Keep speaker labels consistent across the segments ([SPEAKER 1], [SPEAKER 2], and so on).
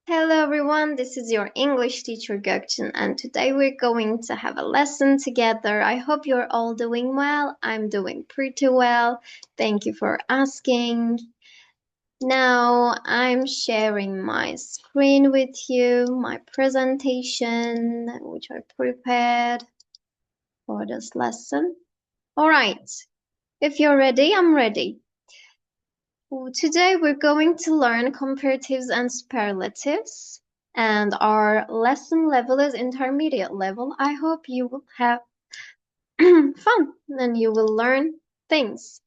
[SPEAKER 1] Hello everyone, this is your English teacher Gökçin, and today we're going to have a lesson together. I hope you're all doing well. I'm doing pretty well. Thank you for asking. Now I'm sharing my screen with you, my presentation, which I prepared for this lesson. All right, if you're ready, I'm ready. Today we're going to learn comparatives and superlatives, and our lesson level is intermediate level. I hope you will have fun and you will learn things.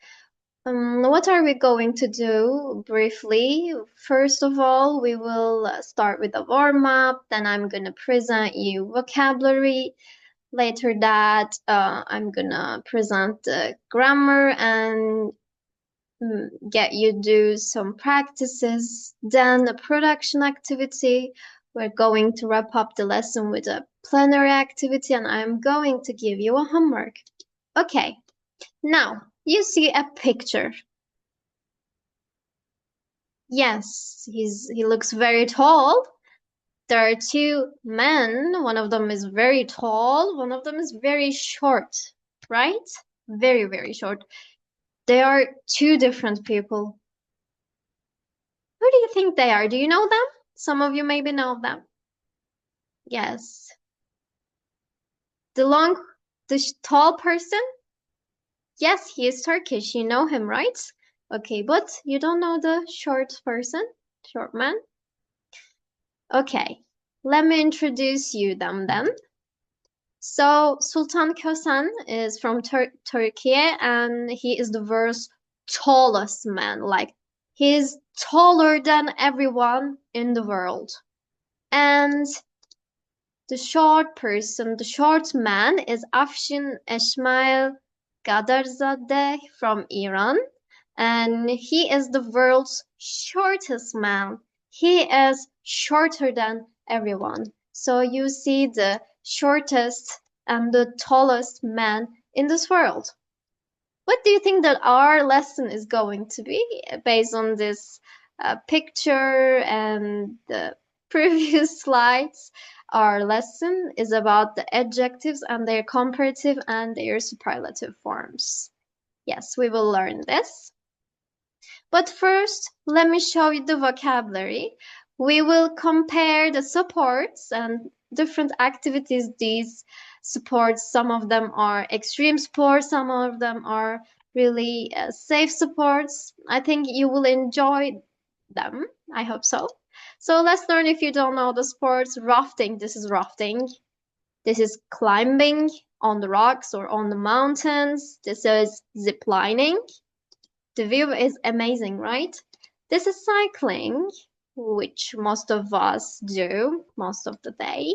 [SPEAKER 1] What are we going to do briefly? First of all, we will start with a warm-up, then I'm gonna present you vocabulary. Later that, I'm gonna present the grammar and get you do some practices, then a production activity. We're going to wrap up the lesson with a plenary activity, and I'm going to give you a homework. Okay, now you see a picture. Yes, he looks very tall. There are two men. One of them is very tall, one of them is very short, right? Very, very short. They are two different people. Who do you think they are? Do you know them? Some of you maybe know them. Yes. The tall person? Yes, he is Turkish. You know him, right? Okay, but you don't know the short person? Short man? Okay, let me introduce you them then. So Sultan Kösen is from Turkey, and he is the world's tallest man. Like, he's taller than everyone in the world. And the short person, the short man is Afshin Esmail Gadarzadeh from Iran, and he is the world's shortest man. He is shorter than everyone. So you see the shortest and the tallest man in this world. What do you think that our lesson is going to be based on this picture and the previous slides? Our lesson is about the adjectives and their comparative and their superlative forms. Yes, we will learn this. But first, let me show you the vocabulary. We will compare the supports and different activities these supports. Some of them are extreme sports, some of them are really safe supports. I think you will enjoy them. I hope so. So let's learn. If you don't know the sports, rafting. This is rafting. This is climbing on the rocks or on the mountains. This is zip lining. The view is amazing, right? This is cycling, which most of us do most of the day.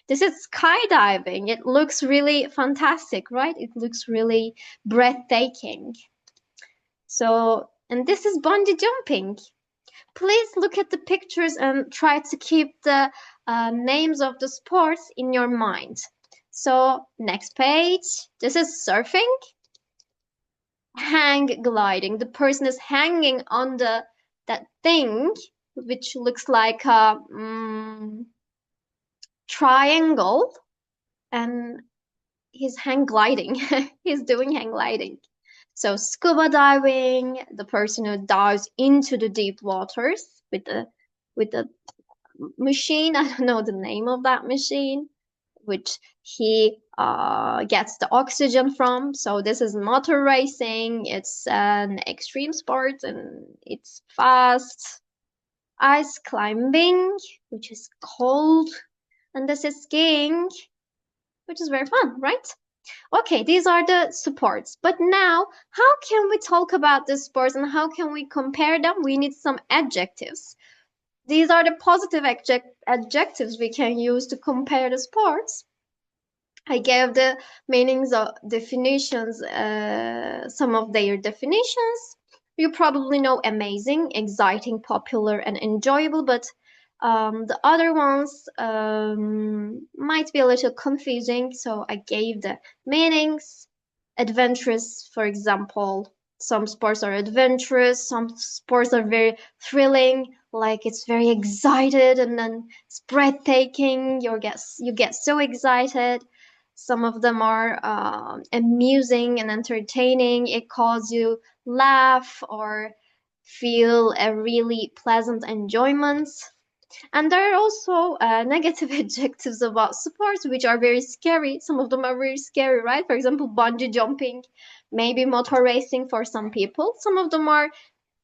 [SPEAKER 1] This is skydiving. It looks really fantastic, right? It looks really breathtaking. So, and this is bungee jumping. Please look at the pictures and try to keep the names of the sports in your mind. So, next page. This is surfing. Hang gliding. The person is hanging on that thing, which looks like a triangle, and he's hang gliding. He's doing hang gliding. So scuba diving, the person who dives into the deep waters with the machine. I don't know the name of that machine, which he gets the oxygen from. So this is motor racing. It's an extreme sport and it's fast. Ice climbing, which is cold. And this is skiing, which is very fun, right? Okay, these are the supports. But now, how can we talk about the sports and how can we compare them? We need some adjectives. These are the positive adjectives we can use to compare the sports. I gave the meanings of definitions, some of their definitions. You probably know amazing, exciting, popular, and enjoyable, but the other ones might be a little confusing, so I gave the meanings. Adventurous, for example. Some sports are adventurous, some sports are very thrilling, like it's very excited and then it's breathtaking. You get so excited. Some of them are amusing and entertaining. It causes you laugh or feel a really pleasant enjoyment. And there are also negative adjectives about sports, which are very scary. Some of them are very scary, right? For example, bungee jumping, maybe motor racing for some people. Some of them are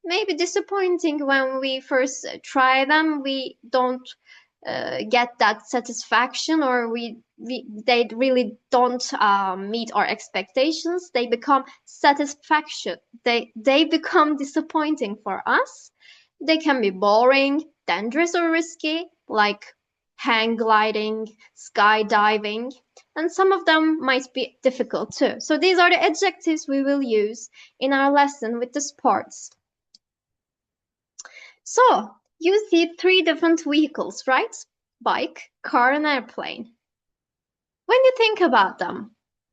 [SPEAKER 1] maybe disappointing when we first try them. We don't get that satisfaction, or they really don't meet our expectations. They become satisfaction. They become disappointing for us. They can be boring, dangerous, or risky, like hang gliding, skydiving, and some of them might be difficult too. So these are the adjectives we will use in our lesson with the sports. So you see three different vehicles, right? Bike, car, and airplane. When you think about them,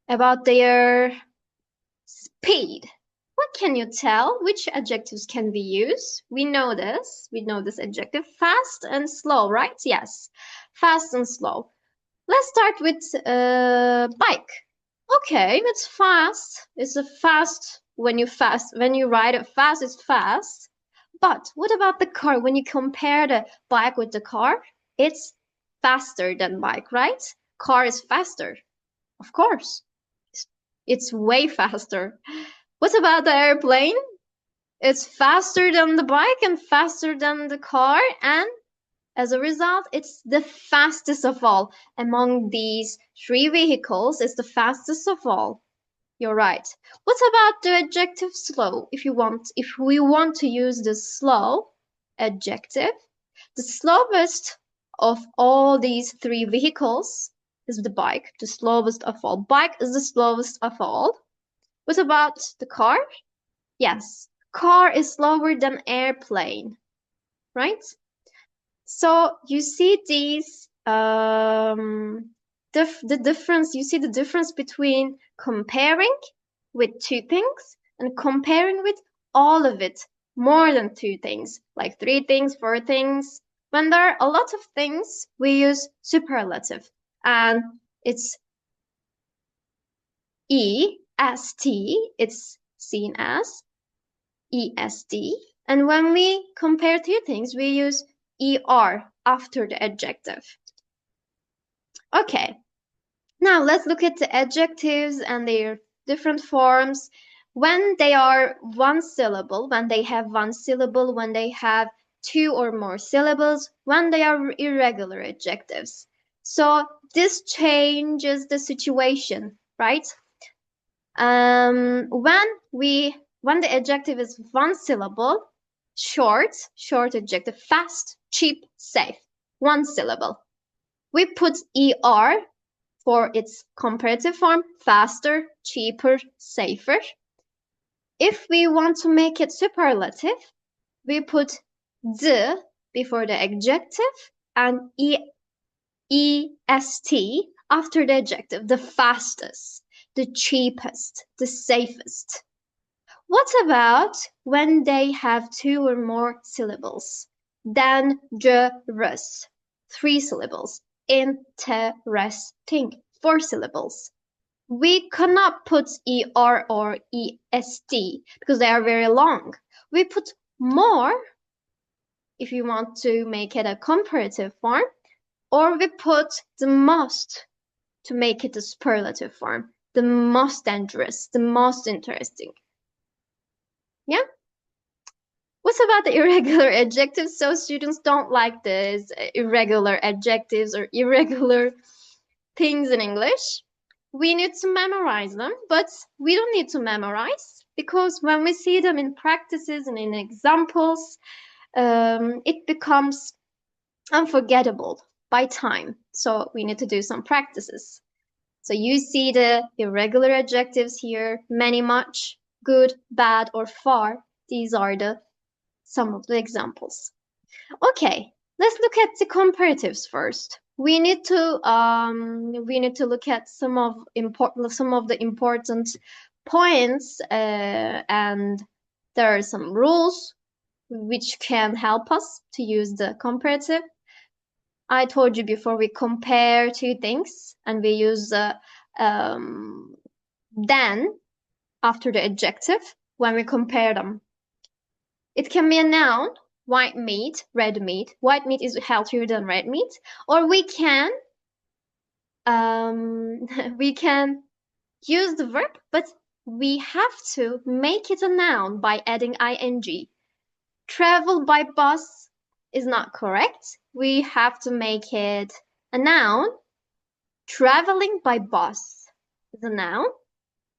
[SPEAKER 1] about their speed, what can you tell? Which adjectives can we use? We know this. We know this adjective. Fast and slow, right? Yes. Fast and slow. Let's start with bike. Okay, it's fast. It's a fast when you ride it fast, it's fast. But what about the car? When you compare the bike with the car, it's faster than bike, right? Car is faster, of course. It's way faster. What about the airplane? It's faster than the bike and faster than the car, and as a result, it's the fastest of all. Among these three vehicles, it's the fastest of all. You're right. What about the adjective slow? If we want to use the slow adjective, the slowest of all these three vehicles is the bike, the slowest of all. Bike is the slowest of all. What about the car? Yes, car is slower than airplane, right? So you see these the difference. You see the difference between comparing with two things and comparing with all of it, more than two things, like three things, four things. When there are a lot of things, we use superlative, and it's est. It's seen as est. And when we compare two things, we use er after the adjective. Okay, now let's look at the adjectives and their different forms. When they are one syllable, when they have one syllable, when they have two or more syllables, when they are irregular adjectives. So this changes the situation, right? When the adjective is one syllable, short adjective, fast, cheap, safe, one syllable. We put er for its comparative form, faster, cheaper, safer. If we want to make it superlative, we put the before the adjective and est after the adjective, the fastest, the cheapest, the safest. What about when they have two or more syllables? Dangerous, three syllables. Interesting, four syllables. We cannot put er or est because they are very long. We put more if you want to make it a comparative form, or we put the most to make it a superlative form. The most dangerous, the most interesting. Yeah? What about the irregular adjectives? So students don't like this irregular adjectives or irregular things in English. We need to memorize them, but we don't need to memorize because when we see them in practices and in examples, it becomes unforgettable by time. So we need to do some practices. So you see the irregular adjectives here, many, much, good, bad, or far. These are some of the examples. Okay, let's look at the comparatives first. We need to look at some of the important points, and there are some rules which can help us to use the comparative. I told you before, we compare two things and we use the then after the adjective when we compare them. It can be a noun, white meat, red meat. White meat is healthier than red meat. Or we can we can use the verb, but we have to make it a noun by adding ing. Travel by bus is not correct. We have to make it a noun. Traveling by bus is a noun.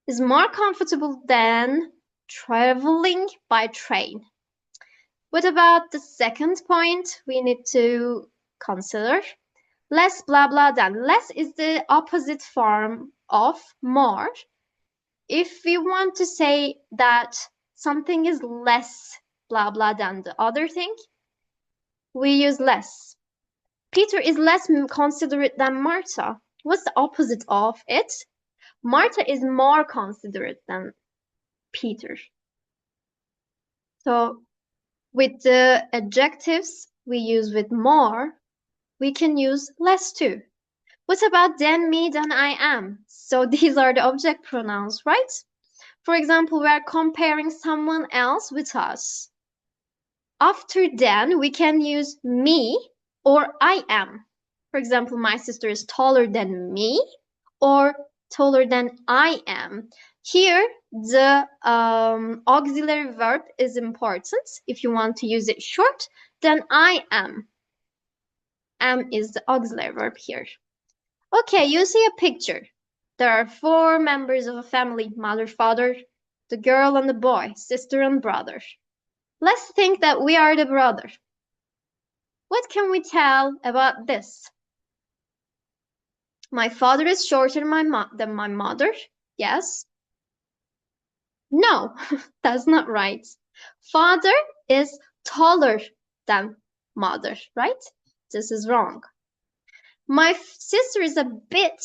[SPEAKER 1] Is more comfortable than traveling by train. What about the second point we need to consider? Less blah blah than. Less is the opposite form of more. If we want to say that something is less blah blah than the other thing, we use less. Peter is less considerate than Martha. What's the opposite of it? Martha is more considerate than Peter. So with the adjectives we use with more, we can use less too. What about than, me, than, I am? So these are the object pronouns, right? For example, we are comparing someone else with us. After than, we can use me or I am. For example, my sister is taller than me or taller than I am. Here, the auxiliary verb is important. If you want to use it short, then I am. Am is the auxiliary verb here. Okay, you see a picture. There are 4 members of a family, mother, father, the girl and the boy, sister and brother. Let's think that we are the brother. What can we tell about this? My father is shorter than my mother. Yes. No, that's not right. Father is taller than mother, right? This is wrong. My sister is a bit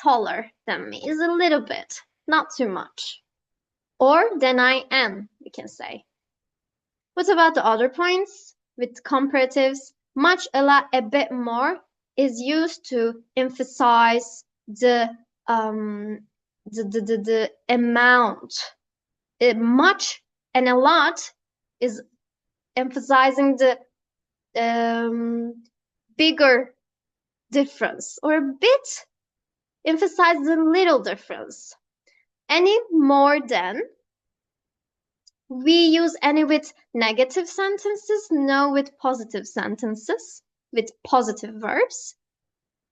[SPEAKER 1] taller than me. Is a little bit, not too much. Or than I am, we can say. What about the other points? With comparatives, much, a lot, a bit more is used to emphasize the amount. Much and a lot is emphasizing the bigger difference, or a bit emphasizes the little difference. Any more than, we use any with negative sentences, no with positive sentences, with positive verbs.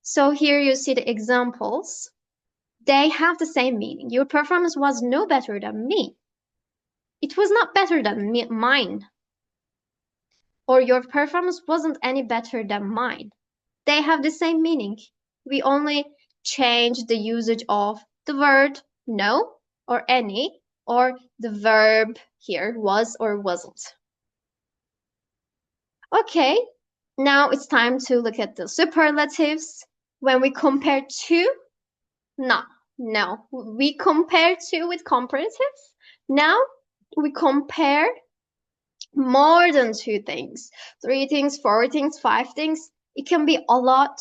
[SPEAKER 1] So here you see the examples. They have the same meaning. Your performance was no better than me. It was not better than mine. Or your performance wasn't any better than mine. They have the same meaning. We only change the usage of the word no or any, or the verb here was or wasn't. Okay, now it's time to look at the superlatives. When we compare two, no, we compare two with comparatives. Now we compare more than 2 things, 3 things, 4 things, 5 things. It can be a lot.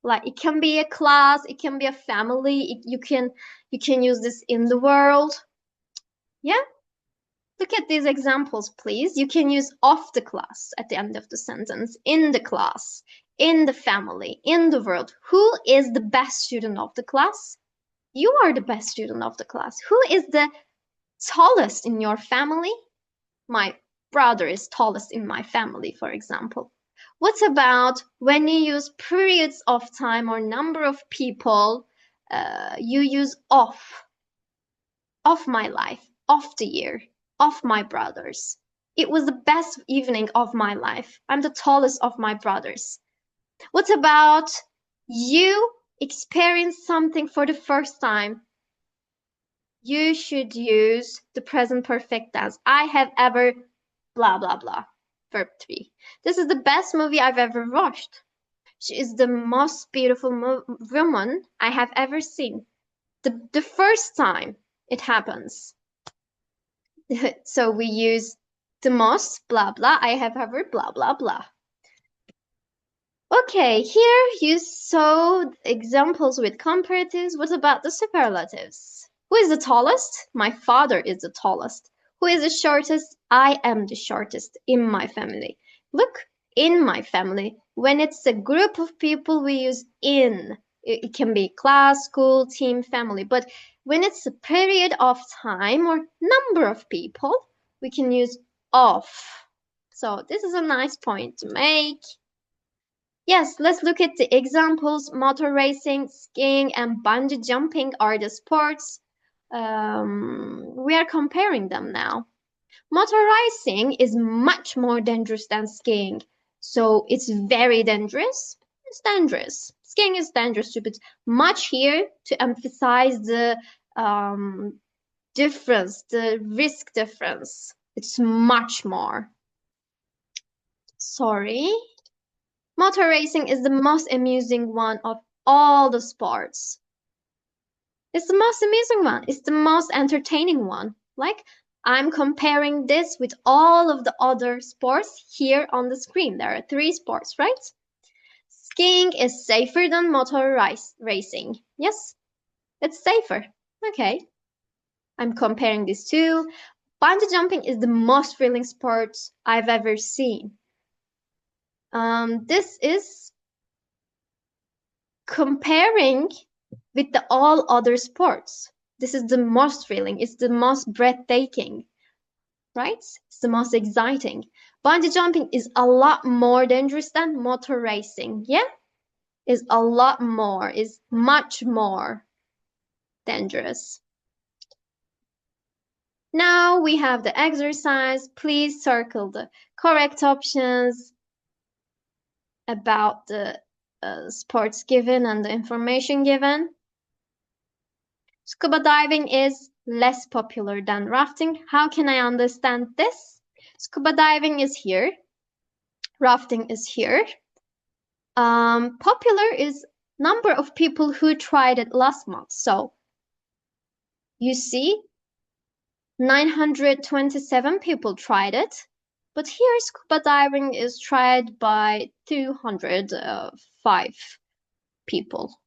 [SPEAKER 1] Like it can be a class, it can be a family. You can use this in the world. Yeah. Look at these examples, please. You can use of the class at the end of the sentence, in the class, in the family, in the world. Who is the best student of the class? You are the best student of the class. Who is the tallest in your family? My brother is tallest in my family, for example. What about when you use periods of time or number of people? You use of my life, of the year, of my brothers. It was the best evening of my life. I'm the tallest of my brothers. What about you experience something for the first time? You should use the present perfect tense. I have ever blah blah blah. Verb 3. This is the best movie I've ever watched. She is the most beautiful woman I have ever seen. The first time it happens. So we use The most, blah, blah, I have ever, blah, blah, blah. Okay, here you saw examples with comparatives. What about the superlatives? Who is the tallest? My father is the tallest. Who is the shortest? I am the shortest in my family. Look, in my family. When it's a group of people, we use in. It can be class, school, team, family. But when it's a period of time or number of people, we can use of. So this is a nice point to make. Yes, let's look at the examples. Motor racing, skiing, and bungee jumping are the sports. We are comparing them now. Motor racing is much more dangerous than skiing. So it's very dangerous. It's dangerous. Skiing is dangerous too, but much here to emphasize the difference, the risk difference. It's much more. Sorry. Motor racing is the most amusing one of all the sports. It's the most amusing one. It's the most entertaining one. Like, I'm comparing this with all of the other sports here on the screen. There are 3 sports, right? Skiing is safer than motor racing. Yes, it's safer. Okay. I'm comparing these two. Bungee jumping is the most thrilling sport I've ever seen. This is comparing with the all other sports. This is the most thrilling. It's the most breathtaking, right? It's the most exciting. Bungee jumping is a lot more dangerous than motor racing. Yeah, is a lot more. Is much more dangerous. Now we have the exercise. Please circle the correct options about the sports given and the information given. Scuba diving is less popular than rafting. How can I understand this? Scuba diving is here. Rafting is here. Popular is number of people who tried it last month. So you see 927 people tried it. But here scuba diving is tried by 205 people.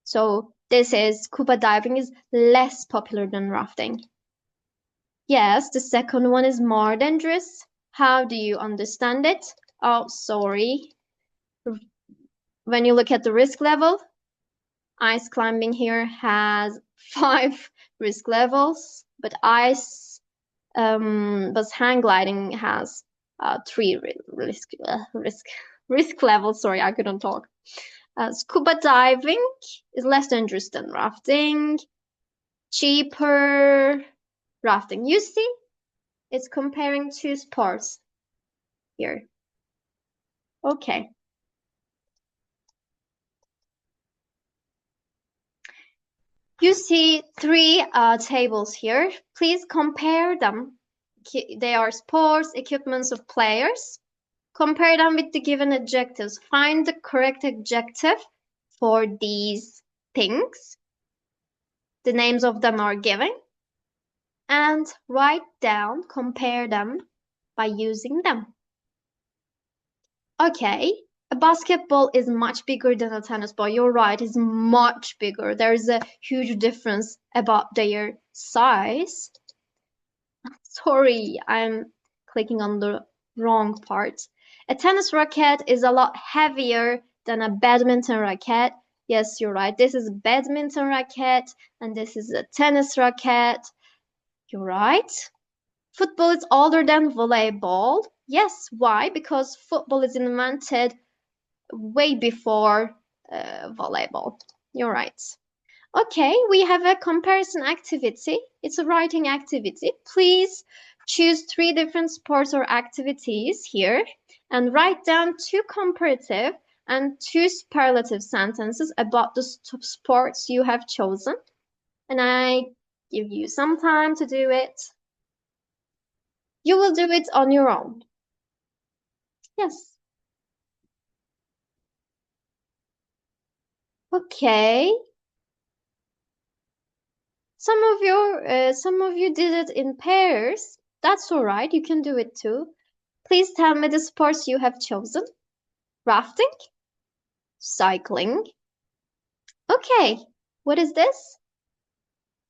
[SPEAKER 1] So this is scuba diving is less popular than rafting. Yes, the second one is more dangerous. How do you understand it? Oh, sorry. When you look at the risk level, ice climbing here has 5 risk levels, but hang gliding has 3 risk levels. Sorry, I couldn't talk. Scuba diving is less dangerous than rafting. Cheaper rafting. You see, it's comparing 2 sports here. Okay. You see 3 tables here. Please compare them. They are sports, equipments of players. Compare them with the given adjectives. Find the correct adjective for these things. The names of them are given. And write down, compare them by using them. Okay, a basketball is much bigger than a tennis ball. You're right, it's much bigger. There's a huge difference about their size. Sorry, I'm clicking on the wrong part. A tennis racket is a lot heavier than a badminton racket. Yes, you're right. This is a badminton racket and this is a tennis racket. You're right. Football is older than volleyball. Yes, why? Because football is invented way before volleyball. You're right. Okay, we have a comparison activity. It's a writing activity. Please choose 3 different sports or activities here and write down 2 comparative and 2 superlative sentences about the sports you have chosen. And I give you some time to do it. You will do it on your own. Yes. Okay. Some of you did it in pairs. That's all right. You can do it too. Please tell me the sports you have chosen. Rafting? Cycling? Okay. What is this?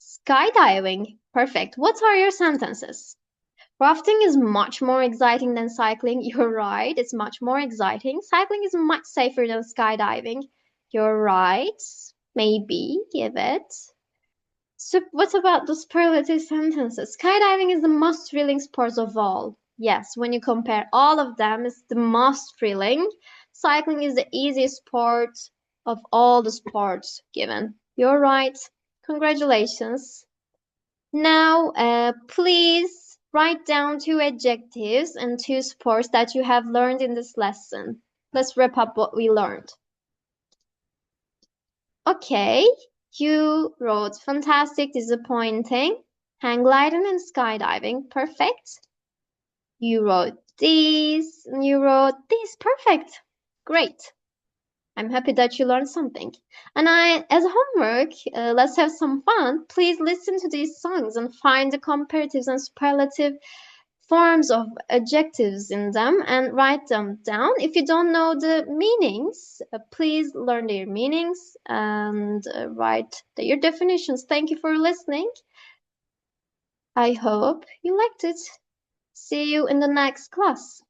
[SPEAKER 1] Skydiving. Perfect. What are your sentences? Rafting is much more exciting than cycling. You're right. It's much more exciting. Cycling is much safer than skydiving. You're right. Maybe. Give it. So what about the superlative sentences? Skydiving is the most thrilling sport of all. Yes, when you compare all of them, it's the most thrilling. Cycling is the easiest sport of all the sports given. You're right. Congratulations. Now, please write down 2 adjectives and 2 sports that you have learned in this lesson. Let's wrap up what we learned. Okay, you wrote fantastic, disappointing, hang gliding, and skydiving. Perfect. You wrote these, and you wrote these. Perfect. Great. I'm happy that you learned something. And as homework, let's have some fun. Please listen to these songs and find the comparatives and superlative forms of adjectives in them and write them down. If you don't know the meanings, please learn their meanings and write their definitions. Thank you for listening. I hope you liked it. See you in the next class.